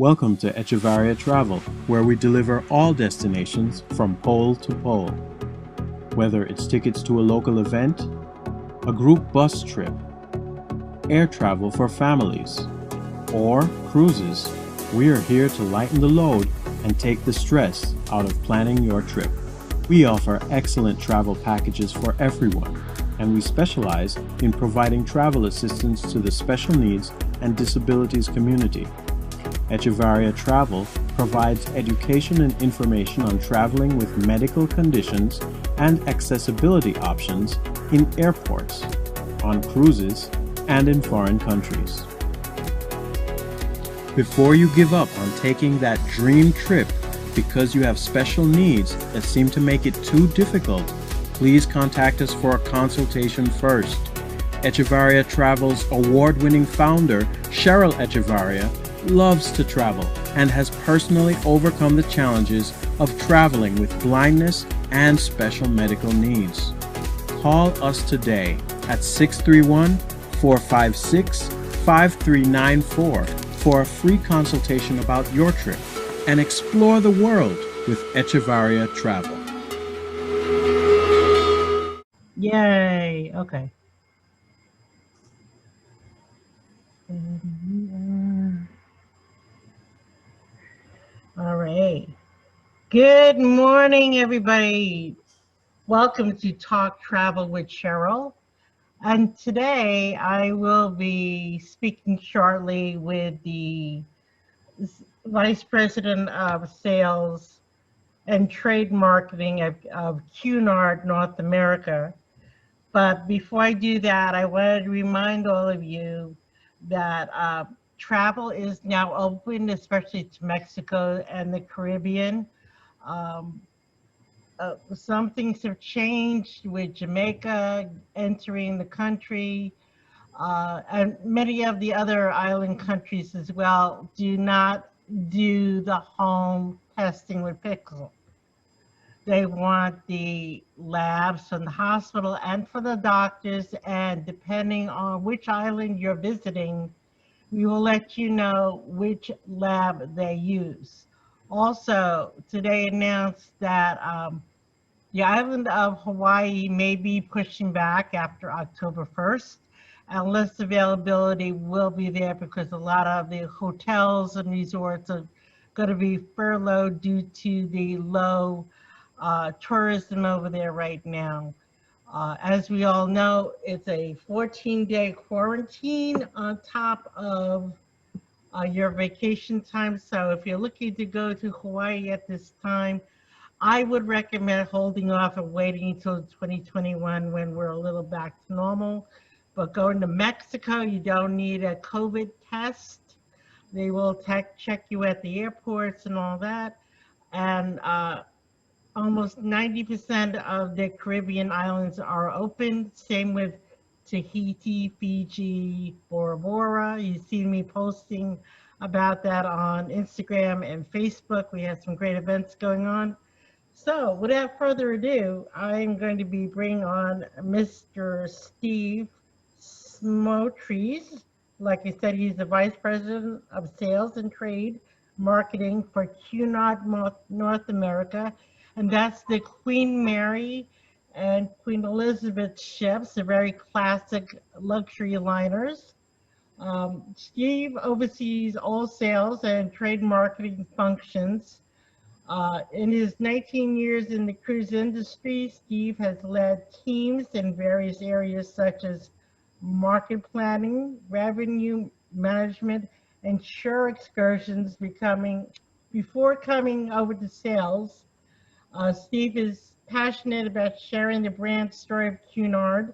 Welcome to Echevarria Travel, where we deliver all destinations from pole to pole. Whether it's tickets to a local event, a group bus trip, air travel for families, or cruises, we are here to lighten the load and take the stress out of planning your trip. We offer excellent travel packages for everyone, and we specialize in providing travel assistance to the special needs and disabilities community. Echevarria Travel provides education and information on traveling with medical conditions and accessibility options in airports, on cruises, and in foreign countries. Before you give up on taking that dream trip because you have special needs that seem to make it too difficult, please contact us for a consultation first. Echevarria Travel's award-winning founder, Cheryl Echevarria, loves to travel and has personally overcome the challenges of traveling with blindness and special medical needs. Call us today at 631-456-5394 for a free consultation about your trip and explore the world with Echevarria Travel. Yay, okay. All right. Good morning, everybody. Welcome to Talk Travel with Cheryl. And today I will be speaking shortly with the Vice President of Sales and Trade Marketing of Cunard North America. But before I do that, I wanted to remind all of you that travel is now open, especially to Mexico and the Caribbean. Um, some things have changed with Jamaica entering the country, and many of the other island countries as well do not do the home testing with Pixel. They want the labs from the hospital and for the doctors, and depending on which island you're visiting, we will let you know which lab they use. Also, today announced that the island of Hawaii may be pushing back after October 1st, unless availability will be there because a lot of the hotels and resorts are going to be furloughed due to the low tourism over there right now. As we all know, it's a 14-day quarantine on top of your vacation time. So if you're looking to go to Hawaii at this time, I would recommend holding off and waiting until 2021 when we're a little back to normal. But going to Mexico, you don't need a COVID test. They will check you at the airports and all that. And almost 90% of the Caribbean islands are open. Same with Tahiti, Fiji, Bora Bora. You've seen me posting about that on Instagram and Facebook. We have some great events going on. So without further ado, I'm going to be bringing on Mr. Steve Smotry. Like I said, he's the Vice President of Sales and Trade Marketing for Cunard North America. And that's the Queen Mary and Queen Elizabeth ships, the very classic luxury liners. Steve oversees all sales and trade marketing functions. In his 19 years in the cruise industry, Steve has led teams in various areas such as market planning, revenue management, and shore excursions before coming over to sales. Steve is passionate about sharing the brand story of Cunard,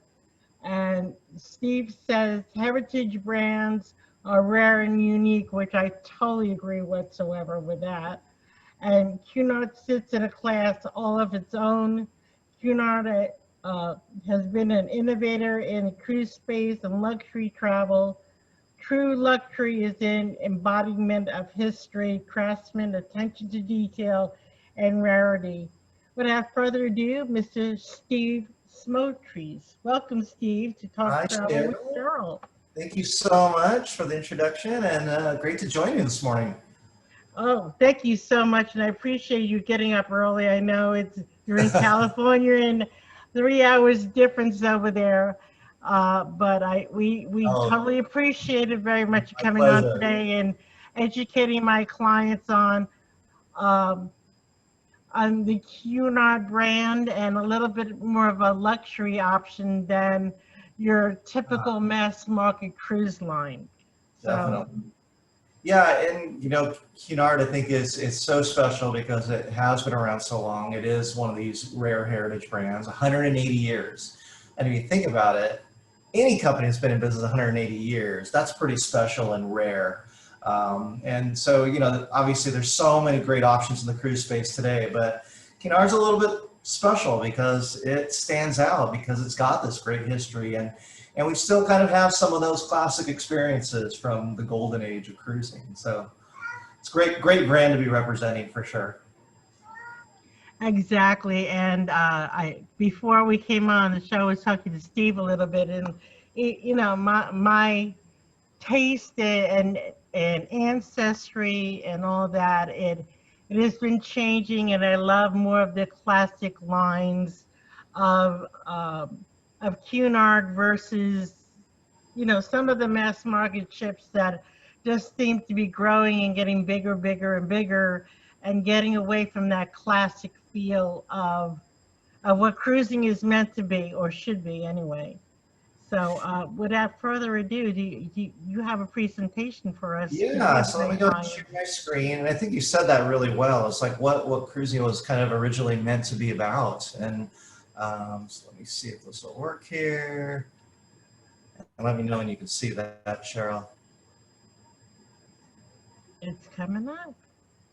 and Steve says heritage brands are rare and unique, which I totally agree whatsoever with that. And Cunard sits in a class all of its own. Cunard has been an innovator in cruise space and luxury travel. True luxury is in embodiment of history, craftsman, attention to detail, and rarity. Without further ado, Mr. Steve Smotry. Welcome, Steve, to Talk Hi, Travel with Cheryl. Cheryl. Thank you so much for the introduction, and great to join you this morning. Oh, thank you so much, and I appreciate you getting up early. I know you're in California and 3 hours difference over there, but we Oh, totally appreciate it very much you my coming on pleasure. today and educating my clients um, on the Cunard brand and a little bit more of a luxury option than your Uh, typical mass market cruise line. So Definitely. Yeah, and Cunard I think is so special because it has been around so long. It is one of these rare heritage brands, 180 years. And if you think about it, any company that's been in business 180 years, that's pretty special and rare. And so, obviously there's so many great options in the cruise space today, but Cunard's a little bit special because it stands out because it's got this great history and we still kind of have some of those classic experiences from the golden age of cruising. So it's great brand to be representing for sure. exactly. And I before we came on the show, I was talking to Steve a little bit, and my taste and ancestry and all that it has been changing, and I love more of the classic lines of um, of Cunard versus some of the mass market ships that just seem to be growing and getting bigger, bigger, and bigger, and getting away from that classic feel of what cruising is meant to be or should be anyway. So, without further ado, do you have a presentation for us to Yeah, give so let my me go ahead and share clients? my screen. And I think you said that really well. It's like what cruising was kind of originally meant to be about. And so let me see if this will work here. And let me know when you can see that, Cheryl. It's coming up.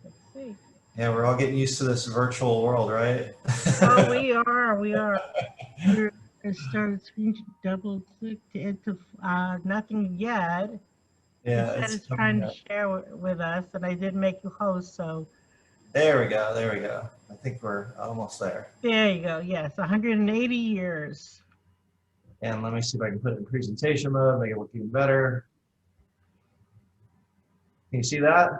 Let's see. Yeah, we're all getting used to this virtual world, right? Oh, we are. We're started screen double click to enter nothing yet. It Yeah, said it's it's trying coming to up. share with us, and I did make you host, so There we go. There we go. I think we're almost there. there you go. Yes, 180 years. And let me see if I can put it in presentation mode, make it look even better. Can you see that?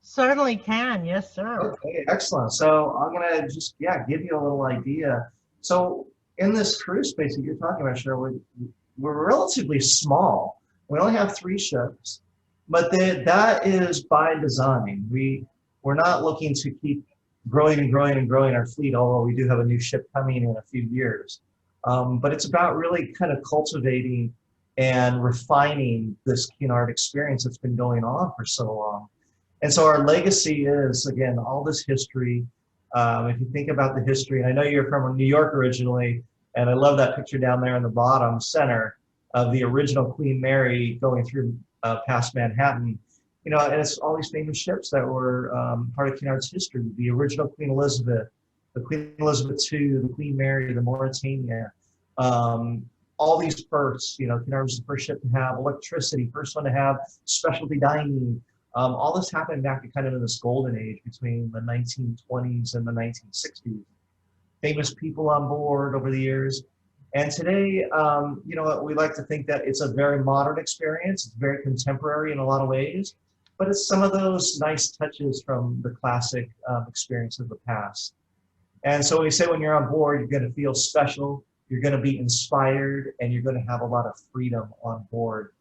Certainly can. Yes, sir. Okay, excellent. So I'm gonna just, yeah, give you a little idea. So in this cruise space that you're talking about, Cheryl, we're relatively small. We only have 3 ships, but that is by design. We're not looking to keep growing and growing and growing our fleet, although we do have a new ship coming in a few years. But it's about really kind of cultivating and refining this Cunard experience that's been going on for so long. And so our legacy is, again, all this history. If you think about the history, and I know you're from New York originally, and I love that picture down there in the bottom center of the original Queen Mary going through past Manhattan. And it's all these famous ships that were part of Cunard's history. The original Queen Elizabeth, the Queen Elizabeth II, the Queen Mary, the Mauretania, all these firsts. Cunard was the first ship to have electricity, first one to have specialty dining. All this happened back kind of in this golden age between the 1920s and the 1960s. Famous people on board over the years. And today, we like to think that it's a very modern experience. It's very contemporary in a lot of ways, but it's some of those nice touches from the classic experience of the past. And so we say when you're on board, you're going to feel special, you're going to be inspired, and you're going to have a lot of freedom on board.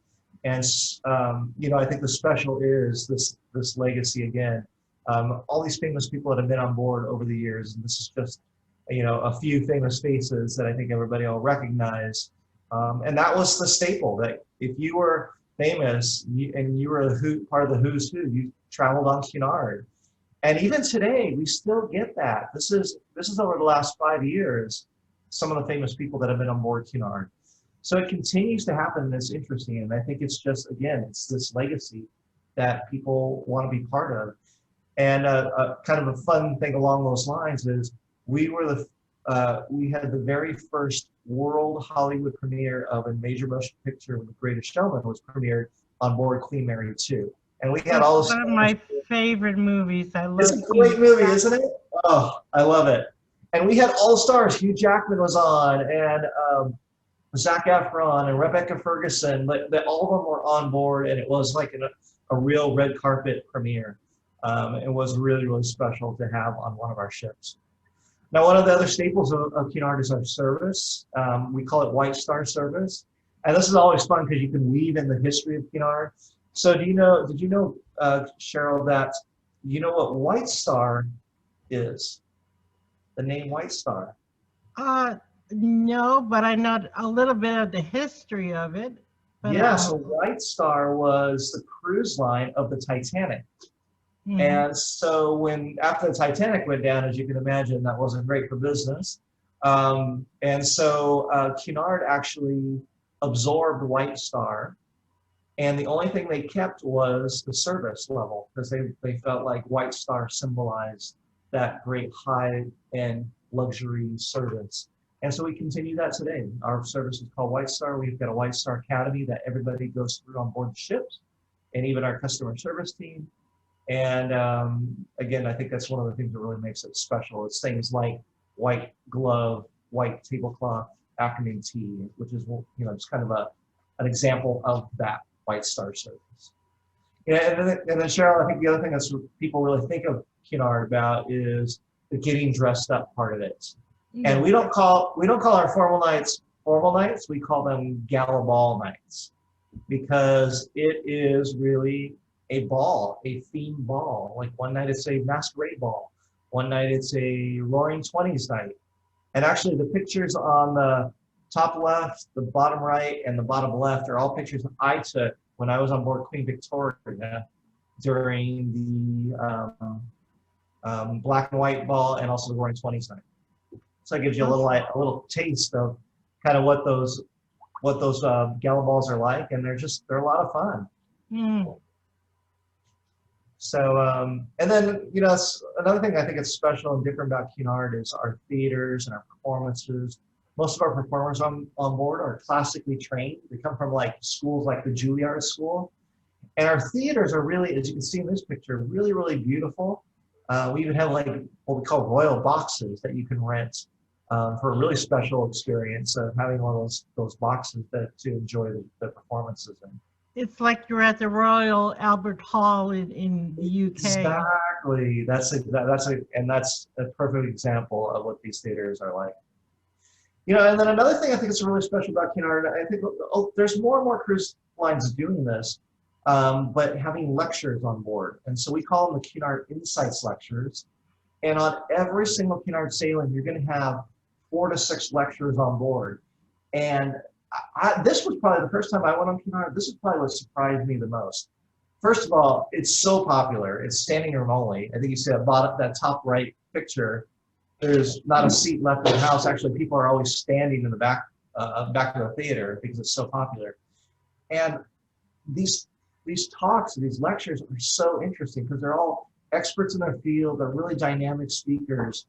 And I think the special is this legacy again. All these famous people that have been on board over the years, and this is just a few famous faces that I think everybody will recognize. And that was the staple, that if you were famous and you were part of the who's who, you traveled on Cunard. And even today, we still get that. This is over the last 5 years, some of the famous people that have been on board Cunard. So it continues to happen, and it's interesting. And I think it's just, again, it's this legacy that people want to be part of. And kind of a fun thing along those lines is we had the very first world Hollywood premiere of a major motion picture, The Greatest Showman, was premiered on board Queen Mary 2. And we had all the One of stars. my favorite movies. I It's love a great movie, isn't it? Oh, I love it. And we had all the stars. Hugh Jackman was on, and Zac Efron and Rebecca Ferguson. All of them were on board, and it was like a real red carpet premiere. It was really, really special to have on one of our ships. Now, one of the other staples of Cunard is our service. We call it White Star service. And this is always fun because you can weave in the history of Cunard. So did you know, Cheryl, that you know what White Star is? The name White Star. No, but I know a little bit of the history of it. But Yeah, so White Star was the cruise line of the Titanic. Mhm. And so after the Titanic went down, as you can imagine, that wasn't great for business. And so Cunard actually absorbed White Star, and the only thing they kept was the service level, because they felt like White Star symbolized that great high-end luxury service. And so we continue that today. Our service is called White Star. We've got a White Star Academy that everybody goes through on board the ships, and even our customer service team. And again, I think that's one of the things that really makes it special. It's things like white glove, white tablecloth, afternoon tea, which is, you know, just kind of an example of that White Star service. Yeah, and then Cheryl, I think the other thing that people really think of Cunard about is the getting dressed up part of it. And we don't call our formal nights, we call them gala ball nights, because it is really a ball, a themed ball. Like one night it's a masquerade ball, one night it's a Roaring 20s night. And actually the pictures on the top left, the bottom right, and the bottom left are all pictures I took when I was on board Queen Victoria during the black and white ball and also the Roaring 20s night. So it gives you a little taste of kind of what those gala balls are like, and they're a lot of fun. Mm. So and then, you know, another thing I think is special and different about Cunard is our theaters and our performances. Most of our performers on board are classically trained. They come from like schools like the Juilliard School, and our theaters are really, as you can see in this picture, really, really beautiful. We even have like what we call royal boxes that you can rent for a really special experience of having one of those boxes to enjoy the performances in. It's like you're at the Royal Albert Hall in the UK. Exactly. That's a perfect example of what these theaters are like. You know, and then another thing I think is really special about Cunard, I think there's more and more cruise lines doing this, but having lectures on board. And so we call them the Cunard Insights lectures. And on every single Cunard sailing, you're going to have 4 to 6 lectures on board. And this was probably the first time I went on Cunard. This is probably what surprised me the most. First of all, it's so popular. It's standing room only. I think you see that top right picture. There's not a seat left in the house. Actually, people are always standing in the back of the theater because it's so popular. And these talks, these lectures are so interesting because they're all experts in their field. They're really dynamic speakers.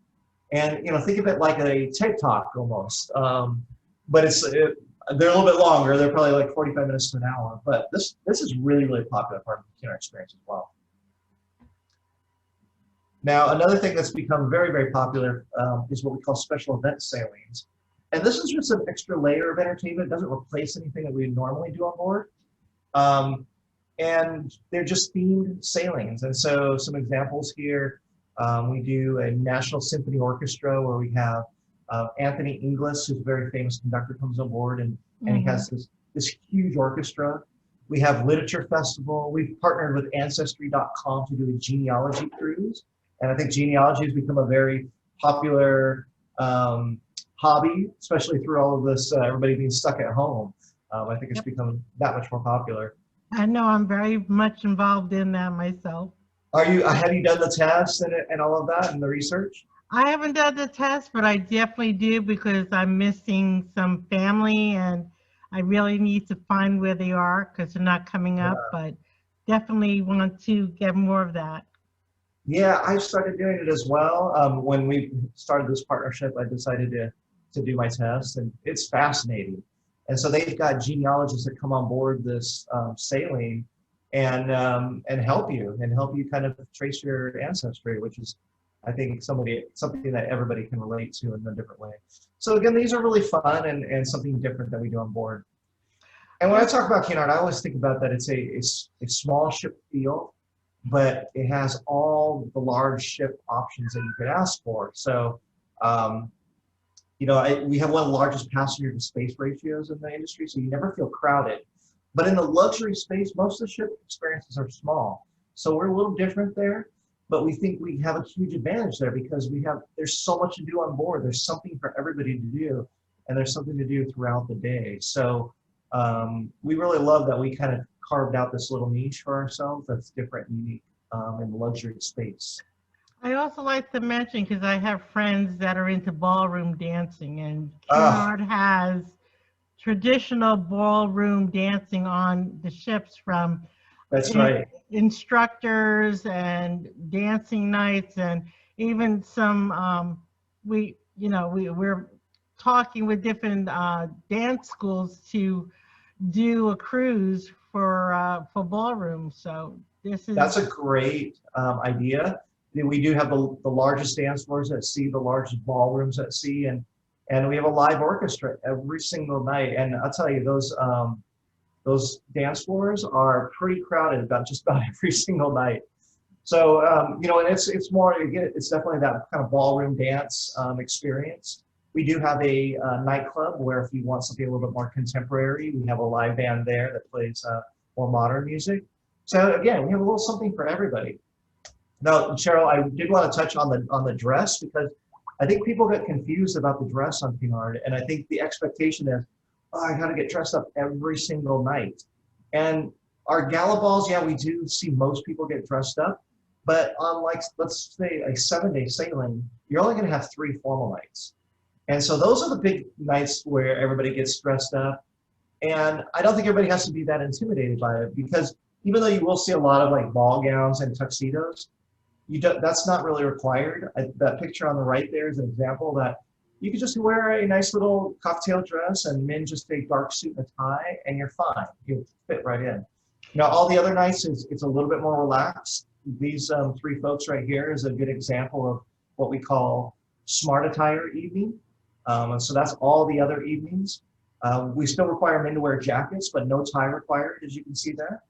And, you know, think of it like a TED Talk almost. But they're a little bit longer. They're probably like 45 minutes to an hour. But this is really, really popular part of the Cunard experience as well. Now, another thing that's become very, very popular is what we call special event sailings. And this is just an extra layer of entertainment. It doesn't replace anything that we normally do on board. And they're just themed sailings. And so some examples here, we do a National Symphony Orchestra where we have Anthony Inglis, who's a very famous conductor, comes on board, and he has this huge orchestra. We have Literature Festival. We've partnered with Ancestry.com to do a genealogy cruise. And I think genealogy has become a very popular hobby, especially through all of this, everybody being stuck at home. I think it's become that much more popular. I know, I'm very much involved in that myself. Have you done the tests and all of that and the research? I haven't done the test, but I definitely do because I'm missing some family and I really need to find where they are because they're not coming up, but definitely want to get more of that. Yeah, I started doing it as well. When we started this partnership, I decided to do my test, and it's fascinating. And so they've got genealogists that come on board this sailing and help you kind of trace your ancestry, which is, I think, something that everybody can relate to in a different way. So again, these are really fun and something different that we do on board. And when I talk about Cunard, I always think about that it's a small ship feel, but it has all the large ship options that you could ask for. So, you know, we have one of the largest passenger to space ratios in the industry, so you never feel crowded. But in the luxury space, most of the ship experiences are small. So we're a little different there, but we think we have a huge advantage there because there's so much to do on board. There's something for everybody to do, and there's something to do throughout the day. So we really love that we kind of carved out this little niche for ourselves that's different and unique in the luxury space. I also like to mention, because I have friends that are into ballroom dancing, and Cunard has traditional ballroom dancing on the ships, from That's right. instructors and dancing nights, and even some we're talking with different dance schools to do a cruise for ballroom. So that's a great idea. We do have the largest dance floors at sea, the largest ballrooms at sea, and we have a live orchestra every single night. And I'll tell you, those dance floors are pretty crowded just about every single night. So you know, and it's more, again, it's definitely that kind of ballroom dance experience. We do have a nightclub where if you want something a little bit more contemporary, we have a live band there that plays more modern music. So again, we have a little something for everybody. Now, Cheryl, I did want to touch on the dress, because I think people get confused about the dress on Cunard, and I think the expectation is, oh, I got to get dressed up every single night. And our gala balls, yeah, we do see most people get dressed up, but on, like, let's say a 7-day sailing, you're only going to have 3 formal nights. And so those are the big nights where everybody gets dressed up. And I don't think everybody has to be that intimidated by it, because even though you will see a lot of like ball gowns and tuxedos, that's not really required. That picture on the right there is an example that you could just wear a nice little cocktail dress, and men just a dark suit and a tie, and you're fine. You fit right in. Now, all the other nights, it's a little bit more relaxed. These 3 folks right here is a good example of what we call smart attire evening. And so that's all the other evenings. We still require men to wear jackets, but no tie required, as you can see there.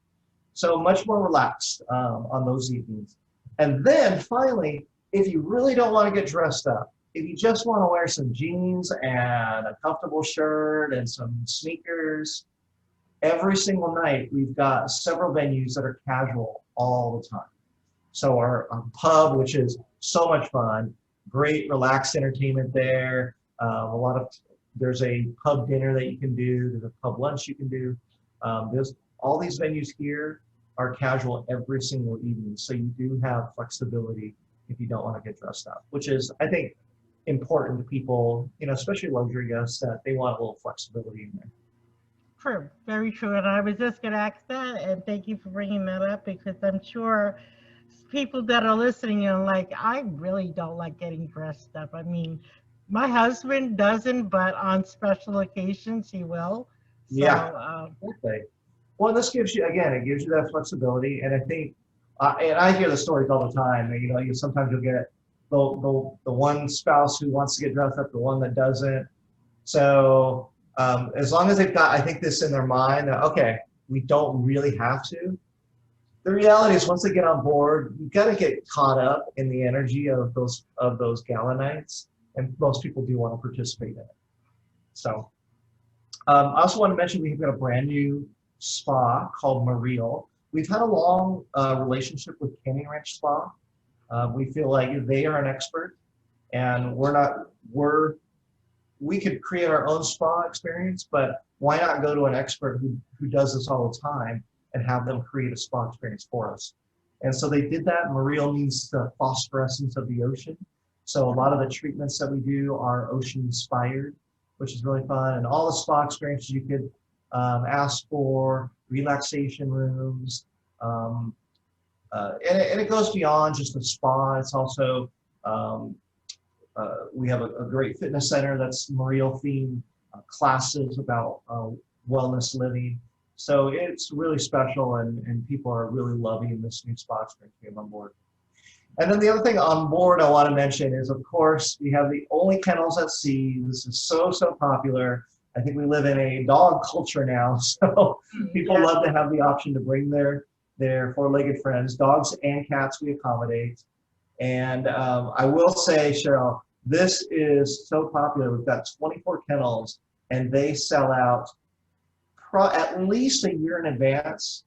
So much more relaxed on those evenings. And then finally, if you really don't want to get dressed up, if you just want to wear some jeans and a comfortable shirt and some sneakers, every single night we've got several venues that are casual all the time. So our pub, which is so much fun, great relaxed entertainment there. There's a pub dinner that you can do. There's a pub lunch you can do. There's all these venues here are casual every single evening. So you do have flexibility if you don't want to get dressed up, which is, I think, important to people, you know, especially luxury guests, that they want a little flexibility in there. True, very true. And I was just going to ask that, and thank you for bringing that up, because I'm sure people that are listening are like, I really don't like getting dressed up. I mean, my husband doesn't, but on special occasions he will. So, yeah. Okay. Well, this gives you, again, it gives you that flexibility. And I think, and I hear the stories all the time. You know, sometimes you'll get the one spouse who wants to get dressed up, the one that doesn't. So as long as they've got, I think, this in their mind that, okay, we don't really have to. The reality is, once they get on board, you've got to get caught up in the energy of those gala nights, and most people do want to participate in it. So I also want to mention we've got a brand new spa called Mariel. We've had a long relationship with Canning Ranch Spa. We feel like they are an expert, and we could create our own spa experience, but why not go to an expert who does this all the time and have them create a spa experience for us? And so they did that. Mariel means the phosphorescence of the ocean. So a lot of the treatments that we do are ocean inspired, which is really fun. And all the spa experiences you could ask for, relaxation rooms, and it goes beyond just the spa. It's also, we have a great fitness center that's Mariel themed, classes about wellness living. So it's really special, and people are really loving this new spa experience we have on board. And then the other thing on board I want to mention is, of course, we have the only kennels at sea. This is so popular. I think we live in a dog culture now, so people love to have the option to bring their They're four-legged friends, dogs and cats we accommodate. And I will say, Cheryl, this is so popular. We've got 24 kennels, and they sell out at least a year in advance.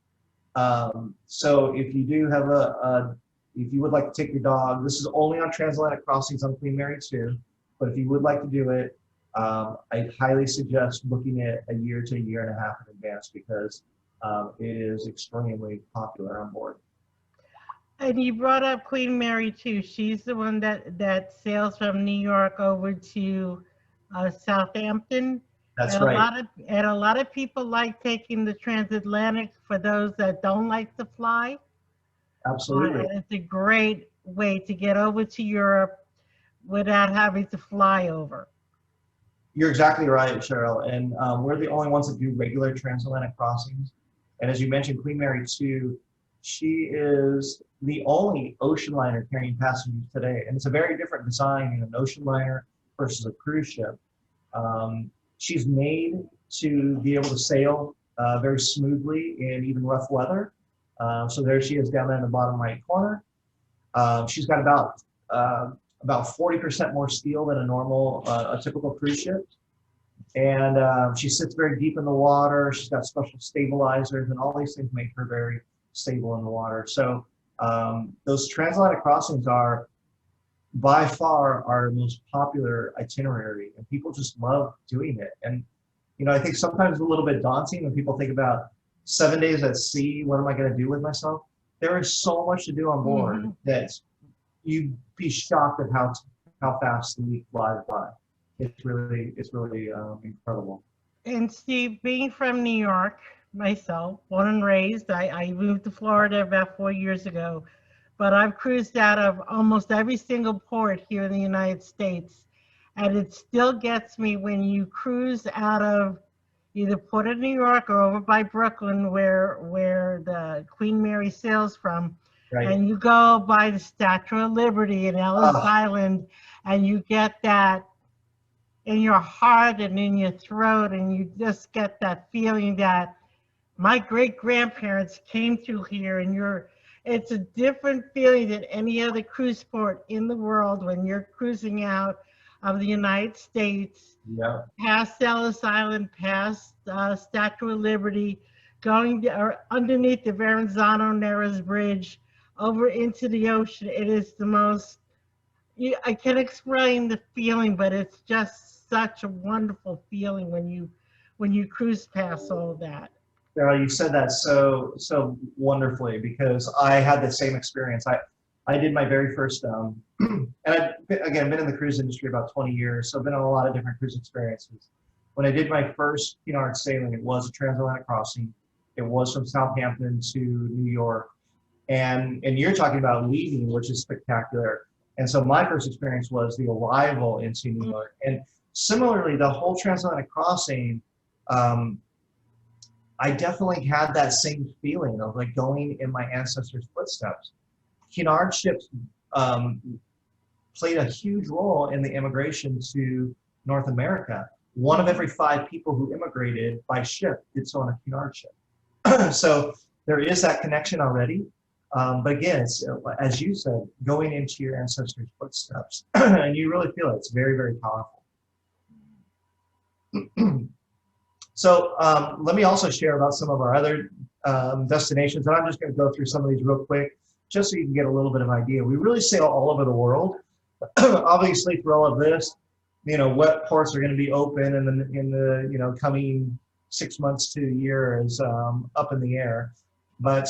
So if you do have if you would like to take your dog, this is only on transatlantic crossings on Queen Mary 2, but if you would like to do it, I highly suggest booking it a year to a year and a half in advance, because it is extremely popular on board. And you brought up Queen Mary too. She's the one that sails from New York over to Southampton. That's and right. A lot of people like taking the transatlantic for those that don't like to fly. Absolutely. And it's a great way to get over to Europe without having to fly over. You're exactly right, Cheryl. And we're the only ones that do regular transatlantic crossings. And as you mentioned, Queen Mary 2, she is the only ocean liner carrying passengers today. And it's a very different design in an ocean liner versus a cruise ship. She's made to be able to sail very smoothly in even rough weather. So there she is down there in the bottom right corner. She's got about 40% more steel than a typical cruise ship. And she sits very deep in the water. She's got special stabilizers, and all these things make her very stable in the water. So those transatlantic crossings are by far our most popular itinerary, and people just love doing it. And I think sometimes it's a little bit daunting when people think about 7 days at sea. What am I going to do with myself? There is so much to do on board that you'd be shocked at how fast the week flies by. It's really incredible. And Steve, being from New York myself, born and raised, I moved to Florida about 4 years ago, but I've cruised out of almost every single port here in the United States. And it still gets me when you cruise out of either Port of New York or over by Brooklyn, where the Queen Mary sails from, Right. and you go by the Statue of Liberty in Ellis Island, and you get that in your heart and in your throat, and you just get that feeling that my great-grandparents came through here, and it's a different feeling than any other cruise port in the world when you're cruising out of the United States, past Ellis Island, past Statue of Liberty, going underneath the Verrazano Narrows Bridge, over into the ocean. It is the most, I can't explain the feeling, but it's just such a wonderful feeling when you cruise past all of that. Cheryl, you said that so wonderfully, because I had the same experience. I did my very first, and I've been in the cruise industry about 20 years, so I've been on a lot of different cruise experiences. When I did my first Cunard sailing, it was a transatlantic crossing. It was from Southampton to New York. And you're talking about leaving, which is spectacular. And so my first experience was the arrival into New York. And similarly, the whole transatlantic crossing, I definitely had that same feeling of like going in my ancestors' footsteps. Cunard ships played a huge role in the immigration to North America. 1 of every 5 people who immigrated by ship did so on a Cunard ship. So there is that connection already. But again, it's, as you said, going into your ancestors' footsteps, and you really feel it. It's very, very powerful. So let me also share about some of our other destinations, and I'm just going to go through some of these real quick, just so you can get a little bit of idea. We really sail all over the world. Obviously, through all of this, what ports are going to be open in the coming 6 months to a year is up in the air. But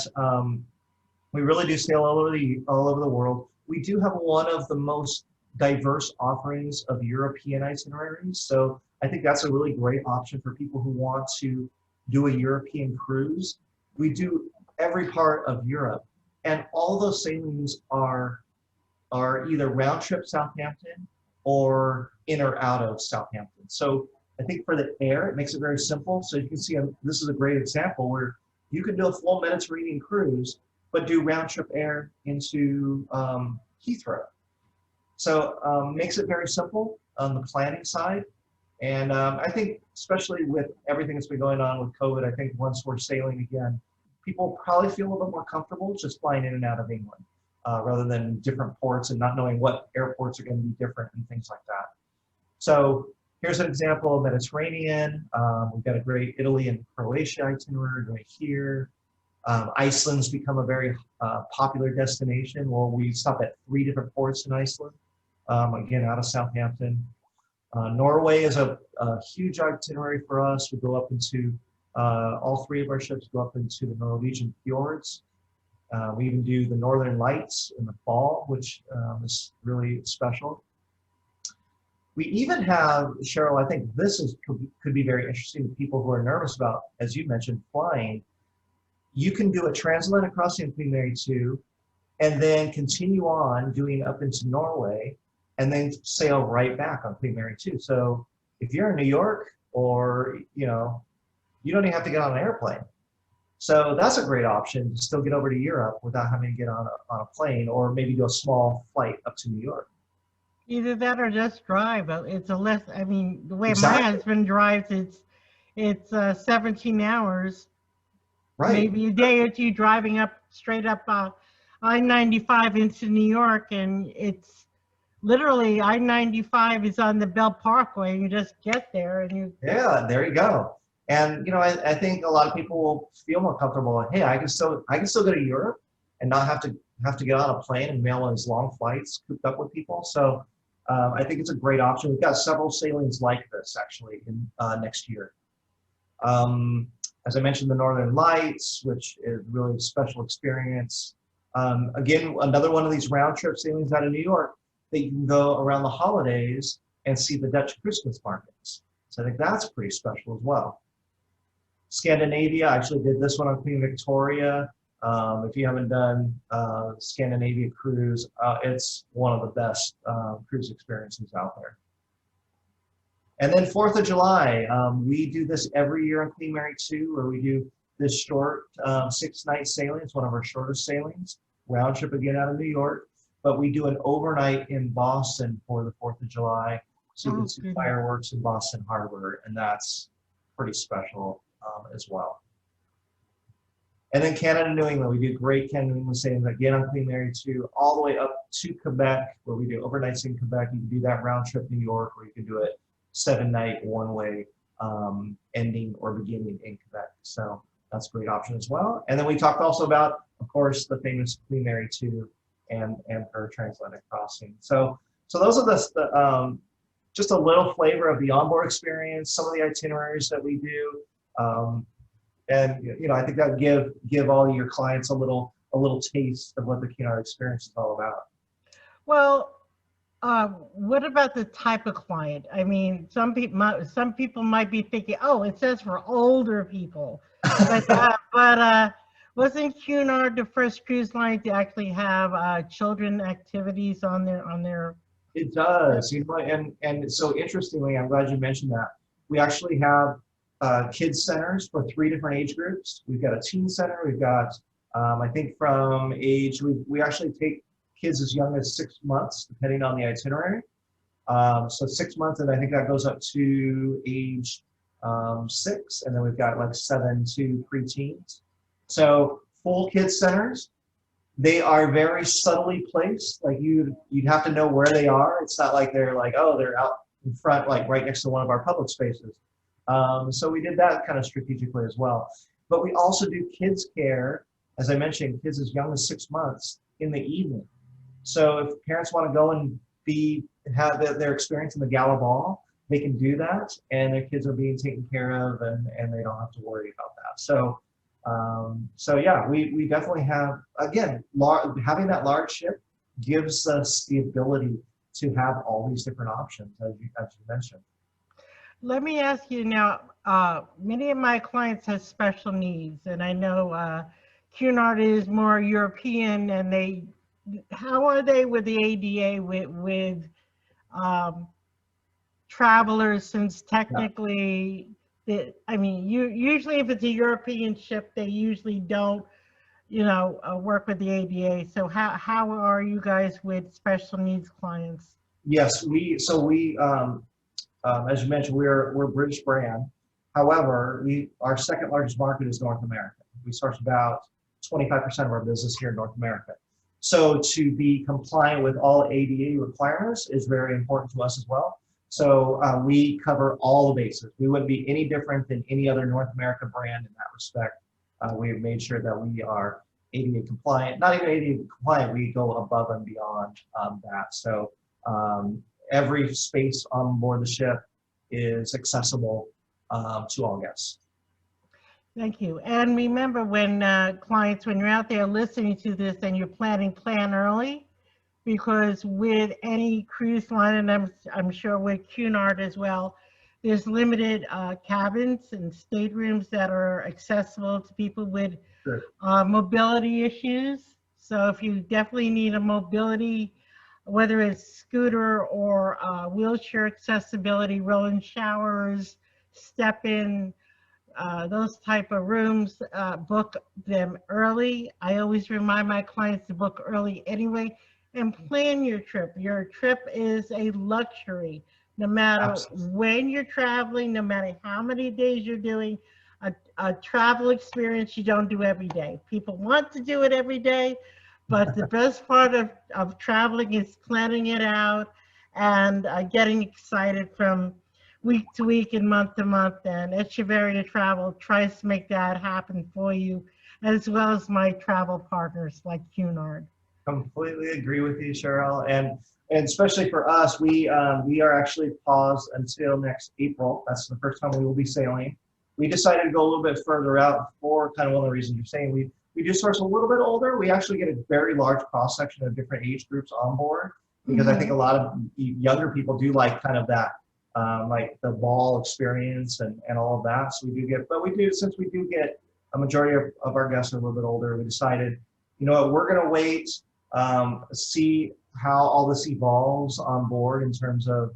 we really do sail all over the world. We do have one of the most diverse offerings of European itineraries. So I think that's a really great option for people who want to do a European cruise. We do every part of Europe, and all those sailings are either round trip Southampton or in or out of Southampton. So I think for the air, it makes it very simple. So you can see this is a great example where you can do a full Mediterranean cruise, but do round trip air into Heathrow. So makes it very simple on the planning side. And I think especially with everything that's been going on with COVID, I think once we're sailing again, people probably feel a little bit more comfortable just flying in and out of England rather than different ports and not knowing what airports are going to be different and things like that. So here's an example of Mediterranean. We've got a great Italy and Croatia itinerary right here. Iceland's become a very popular destination. Well, we stop at 3 different ports in Iceland, again, out of Southampton. Norway is a huge itinerary for us. We go up into, all 3 of our ships go up into the Norwegian Fjords. We even do the Northern Lights in the fall, which is really special. We even have, Cheryl, I think this could be very interesting to people who are nervous about, as you mentioned, flying. You can do a transatlantic crossing in Queen Mary 2 and then continue on doing up into Norway and then sail right back on Queen Mary 2. So if you're in New York or, you don't even have to get on an airplane. So that's a great option to still get over to Europe without having to get on a plane or maybe do a small flight up to New York. Either that or just drive. It's a less, I mean, the way Exactly. my husband drives, it's 17 hours. Right. Maybe a day or two driving up straight up I-95 into New York, and it's literally I-95 is on the Bell Parkway. You just get there and you. Yeah, there you go. And I think a lot of people will feel more comfortable. Hey, I can still go to Europe and not have to get on a plane and mail those long flights cooped up with people. So I think it's a great option. We've got several sailings like this actually in next year. As I mentioned, the Northern Lights, which is really a special experience. Again, another one of these round trip sailings out of New York that you can go around the holidays and see the Dutch Christmas markets. So I think that's pretty special as well. Scandinavia, I actually did this one on Queen Victoria. If you haven't done Scandinavia cruise, it's one of the best cruise experiences out there. And then 4th of July, we do this every year on Queen Mary 2, where we do this short 6-night sailing. It's one of our shortest sailings, round trip again out of New York. But we do an overnight in Boston for the 4th of July. So you can see fireworks in Boston Harbor, and that's pretty special as well. And then Canada, New England, we do great Canada, New England sailings again on Queen Mary 2, all the way up to Quebec, where we do overnights in Quebec. You can do that round trip New York, or you can do it 7-night one-way ending or beginning in Quebec. So that's a great option as well. And then we talked also about, of course, the famous Queen Mary 2 and her transatlantic crossing. So those are the just a little flavor of the onboard experience, some of the itineraries that we do. And I think that give all your clients a little taste of what the Cunard experience is all about. Well, what about the type of client? I mean, some people might be thinking, oh, it says for older people, but wasn't Cunard the first cruise line to actually have children activities on their? It does, and so interestingly, I'm glad you mentioned that. We actually have kids centers for 3 different age groups. We've got a teen center. We've got, I think from age, we actually take kids as young as 6 months, depending on the itinerary. So 6 months, and I think that goes up to age 6, and then we've got like 7 to preteens. So full kids centers, they are very subtly placed. Like you'd have to know where they are. It's not like they're like, oh, they're out in front, like right next to one of our public spaces. So we did that kind of strategically as well. But we also do kids care, as I mentioned, kids as young as 6 months in the evening. So if parents want to go and have their experience in the Gala ball, they can do that, and their kids are being taken care of, and they don't have to worry about that. So yeah, we definitely have, again, having that large ship gives us the ability to have all these different options, as you mentioned. Let me ask you now, many of my clients have special needs, and I know Cunard is more European, and how are they with the ADA with travelers, since technically, usually if it's a European ship, they usually don't, work with the ADA. So how are you guys with special needs clients? Yes, as you mentioned, we're a British brand. However, our second largest market is North America. We source about 25% of our business here in North America. So to be compliant with all ADA requirements is very important to us as well. So we cover all the bases. We wouldn't be any different than any other North America brand in that respect. We have made sure that we are ADA compliant, not even ADA compliant, we go above and beyond that. So every space on board the ship is accessible to all guests. Thank you. And remember, when clients, when you're out there listening to this and you're planning, plan early, because with any cruise line, and I'm sure with Cunard as well, there's limited cabins and staterooms that are accessible to people with Sure. Mobility issues. So if you definitely need a mobility, whether it's scooter or wheelchair accessibility, rolling showers, step-in, those type of rooms, book them early. I always remind my clients to book early anyway, and plan your trip. Your trip is a luxury. No matter Absolutely. when you're traveling, no matter how many days you're doing, a travel experience you don't do every day. People want to do it every day, but the best part of traveling is planning it out and getting excited from week to week and month to month. And Echeverria Travel tries to make that happen for you, as well as my travel partners like Cunard. Completely agree with you, Cheryl, and especially for us, we are actually paused until next April. That's the first time we will be sailing. We decided to go a little bit further out for kind of one of the reasons you're saying. We do source a little bit older. We actually get a very large cross section of different age groups on board, because I think a lot of younger people do like kind of that, like the ball experience and all of that. So we do get, but we do, since we do get a majority of our guests are a little bit older, we decided, you know what, we're going to wait, see how all this evolves on board in terms of,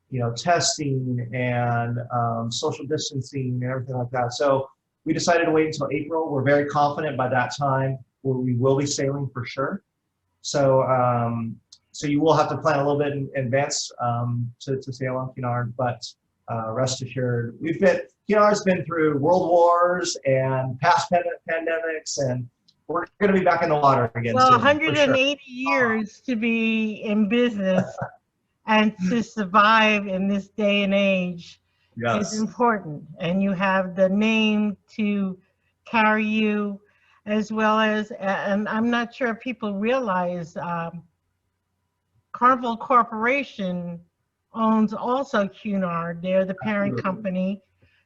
you know, testing and social distancing and everything like that. So we decided to wait until April. We're very confident by that time we will be sailing for sure. So so you will have to plan a little bit in advance to sail on Cunard, but rest assured, Cunard's been through world wars and past pandemics, and we're going to be back in the water again. Well, soon, 180 years to be in business and to survive in this day and age is important. And you have the name to carry you, as well as, and I'm not sure if people realize, Carnival Corporation owns also Cunard. They're the parent company,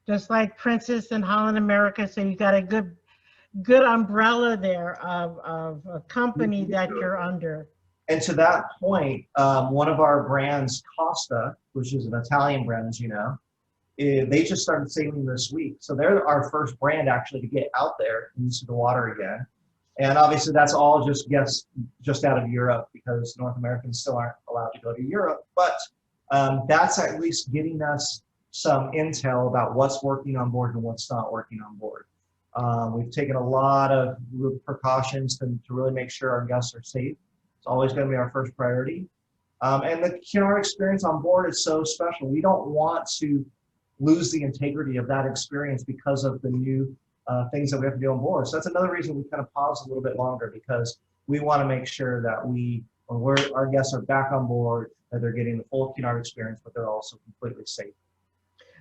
just like Princess and Holland America. So you got a good umbrella there of a company that you're under. And to that point, one of our brands, Costa, which is an Italian brand, as you know, they just started sailing this week. So they're our first brand actually to get out there into the water again. And obviously that's all just guests just out of Europe, because North Americans still aren't allowed to go to Europe. But that's at least getting us some intel about what's working on board and what's not working on board. We've taken a lot of precautions to really make sure our guests are safe. It's always going to be our first priority. And the Cunard experience on board is so special. We don't want to lose the integrity of that experience because of the new things that we have to do on board. So that's another reason we kind of pause a little bit longer, because we want to make sure that when our guests are back on board, that they're getting the full Cunard experience, but they're also completely safe.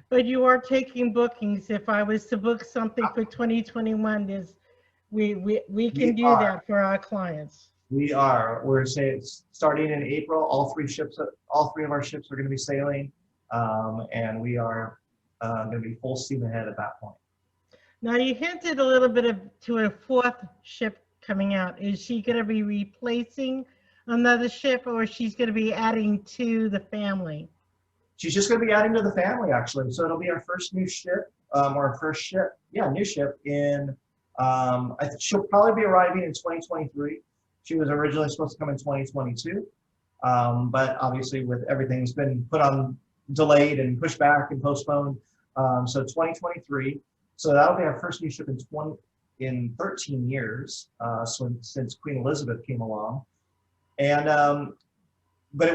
But you are taking bookings. If I was to book something for 2021, we can do that for our clients. We are. We're saying starting in April, all three of our ships are going to be sailing, and we are going to be full steam ahead at that point. Now, you hinted a little bit to a fourth ship coming out. Is she going to be replacing another ship, or she's going to be adding to the family? She's just going to be adding to the family, actually. So it'll be our first new ship, or our first ship, new ship in, I think she'll probably be arriving in 2023. She was originally supposed to come in 2022, but obviously with everything that's been put on, delayed and pushed back and postponed, so 2023. So that'll be our first new ship in 13 years, since Queen Elizabeth came along, and but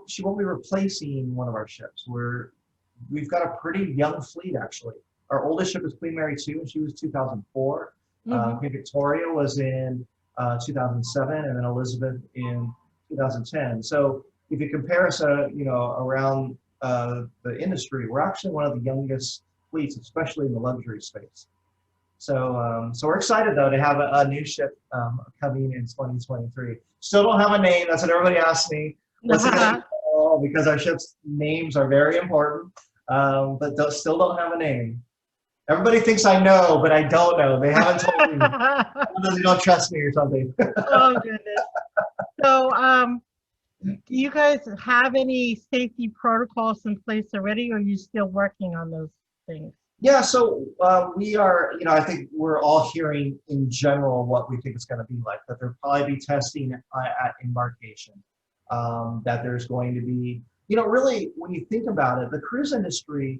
she won't be replacing one of our ships. We've got a pretty young fleet actually. Our oldest ship is Queen Mary II, and she was 2004. Mhm. Queen Victoria was in 2007, and then Elizabeth in 2010. So if you compare us, around the industry, we're actually one of the youngest fleets, especially in the luxury space. So we're excited though to have a new ship coming in 2023. Still don't have a name. That's what everybody asks me. What's it going to be called? Because our ship's names are very important, but still don't have a name. Everybody thinks I know, but I don't know. They haven't told me. Because they don't trust me or something. Oh goodness. So, do you guys have any safety protocols in place already, or are you still working on those things? Yeah, so we are, I think we're all hearing in general what we think it's going to be like, that there'll probably be testing at embarkation, that there's going to be, really, when you think about it, the cruise industry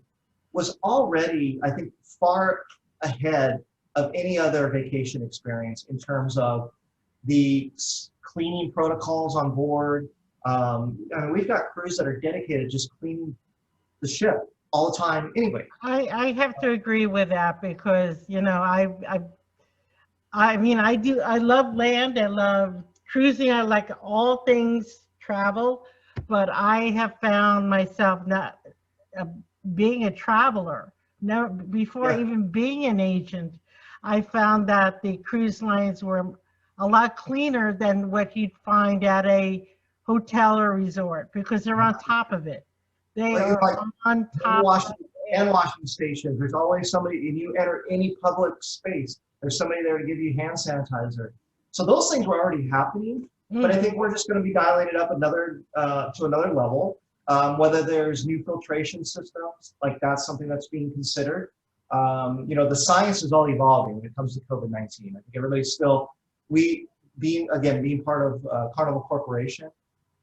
was already, I think, far ahead of any other vacation experience in terms of the cleaning protocols on board. I mean, we've got crews that are dedicated just cleaning the ship all the time anyway. I have to agree with that because, I mean, I love land. I love cruising. I like all things travel, but I have found myself not uh, being a traveler. Now, before Yeah. even being an agent, I found that the cruise lines were a lot cleaner than what you'd find at a hotel or resort because they're on top of it. They But you're are like on top of hand it. washing stations. There's always somebody, if you enter any public space, there's somebody there to give you hand sanitizer. So those things were already happening, but I think we're just going to be dialing it up to another level. Whether there's new filtration systems, like that's something that's being considered. The science is all evolving when it comes to COVID-19. I think everybody's still, being part of Carnival Corporation,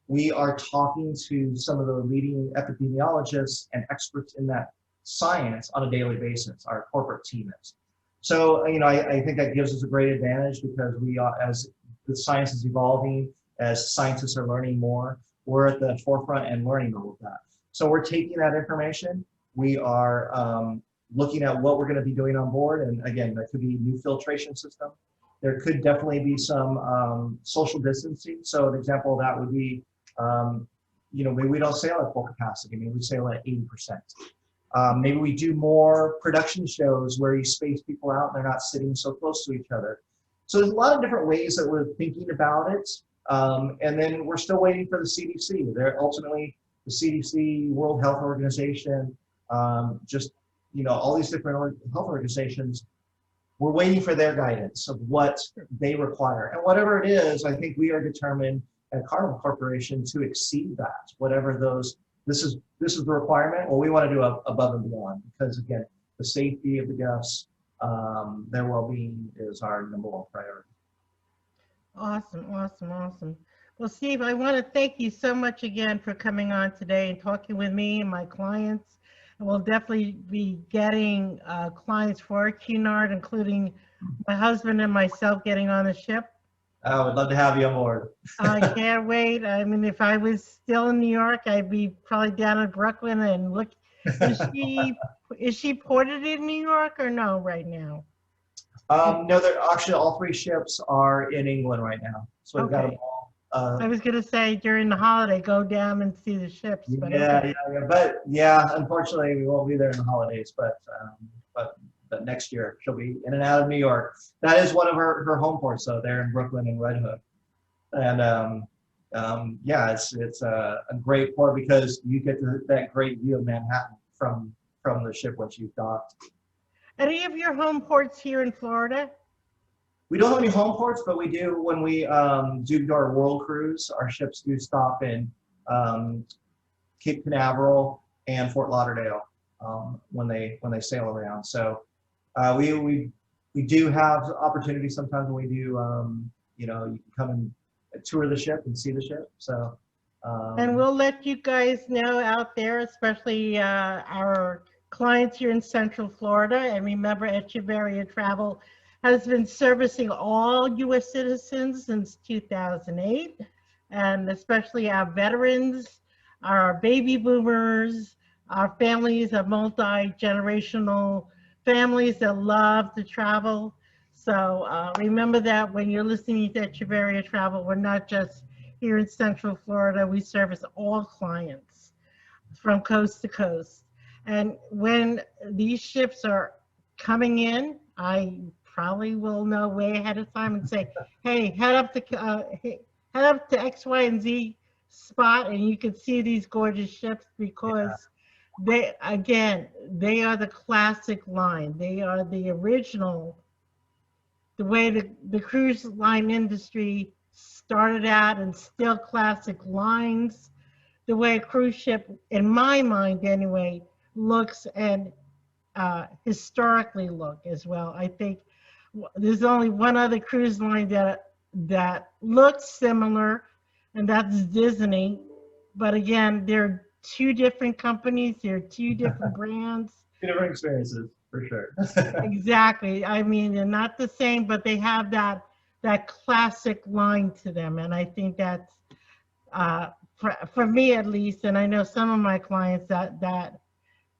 we are talking to some of the leading epidemiologists and experts in that science on a daily basis. Our corporate team is. So, I think that gives us a great advantage because we are, as the science is evolving, as scientists are learning more, we're at the forefront and learning all of that. So we're taking that information. We are looking at what we're going to be doing on board. And again, that could be a new filtration system. There could definitely be some social distancing. So an example of that would be, maybe we don't sail at full capacity. Maybe we sail at 80%. Maybe we do more production shows where you space people out and they're not sitting so close to each other. So there's a lot of different ways that we're thinking about it. And then we're still waiting for the CDC. They're ultimately the CDC, World Health Organization, all these different health organizations. We're waiting for their guidance of what they require. And whatever it is, I think we are determined at Carnival Corporation to exceed that. Whatever this is the requirement. Well, we want to do above and beyond because again, the safety of the guests, their well-being is our number one priority. Awesome, awesome, awesome. Well, Steve, I want to thank you so much again for coming on today and talking with me and my clients. And we'll definitely be getting clients for Cunard, including my husband and myself getting on the ship. I would love to have you on board. I can't wait. I mean, if I was still in New York, I'd be probably down in Brooklyn and look. Is she ported in New York or no right now? No, they're actually all three ships are in England right now. So we've got them all. I was gonna say during the holiday, go down and see the ships. But unfortunately, we won't be there in the holidays. But next year she'll be in and out of New York. That is one of her home ports, though. They're in Brooklyn and Red Hook, and it's a great port because you get that great view of Manhattan from the ship once you've docked. Any of your home ports here in Florida? We don't have any home ports, but we do when we do our world cruise. Our ships do stop in Cape Canaveral and Fort Lauderdale when they sail around. So we do have opportunities sometimes when we do. You can come and tour the ship and see the ship. So. And we'll let you guys know out there, especially our clients here in Central Florida. And remember, Echeverria Travel has been servicing all U.S. citizens since 2008, and especially our veterans, our baby boomers, our families of multi-generational families that love to travel. So remember that when you're listening to Echeverria Travel, we're not just here in Central Florida. We service all clients from coast to coast. And when these ships are coming in, I probably will know way ahead of time and say, hey, head up to X, Y, and Z spot, and you can see these gorgeous ships because they are the classic line. They are the original, the way the cruise line industry started out, and still classic lines, the way a cruise ship, in my mind anyway, looks and historically look as well. I think there's only one other cruise line that looks similar, and that's Disney. But again, they're two different companies. They're two different brands. Two different experiences, for sure. Exactly. I mean, they're not the same, but they have that classic line to them, and I think that's for me at least, and I know some of my clients that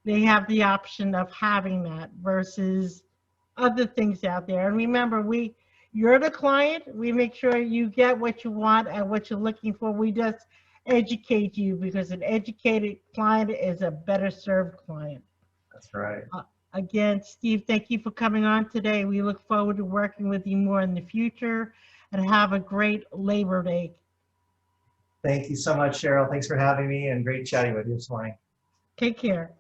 they have the option of having that versus other things out there. And remember, you're the client. We make sure you get what you want and what you're looking for. We just educate you, because an educated client is a better served client. That's right. Again, Steve, thank you for coming on today. We look forward to working with you more in the future, and have a great Labor Day. Thank you so much, Cheryl. Thanks for having me, and great chatting with you this morning. Take care.